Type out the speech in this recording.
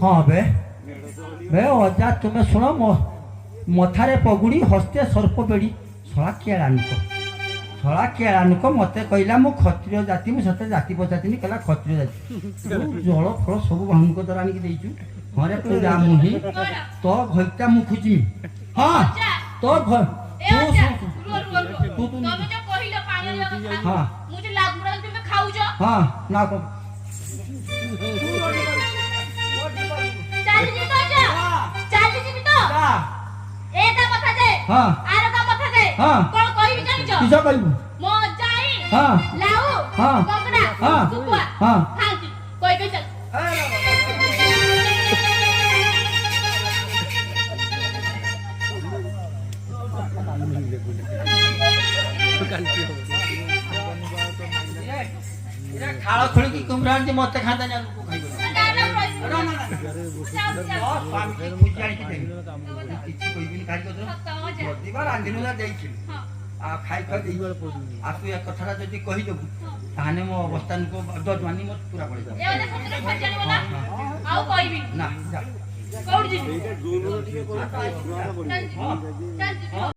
हाँ बे बे अजा तुम्हें शुण मथारे पगुड़ी हस्ते सर्प बेड़ी शला केलानुक मत कहला मु क्षत्रिय जाति मुझे जाति पचानी कहला क्षत्रिय जाति जल फल सब भानु द्वारा आनिक देचु हाँ रे पूजा मुही तो घरटा मु खोजी हाँ तो घर हाँ ना किसा कहबू मो जाई हां लाऊ हां बगड़ा हां सुकुआ हां खांती कोई कोई चल इरा खाला खोली की कुमरान जे मते खांदा ना को खाइबो ना ना स्वामी की पूजा की देबी किछि कहबिनी खाइ को दिबार आंदिनो ना देइछि आ खाइ ख देई आ तू एक कथा जदी कहि देबू ताने मो अवस्थान को दजवानी मत पूरा पड़े जा ए वाला सत्र खा जानी बोला आउ कहबी ना जा कौड़ जी चल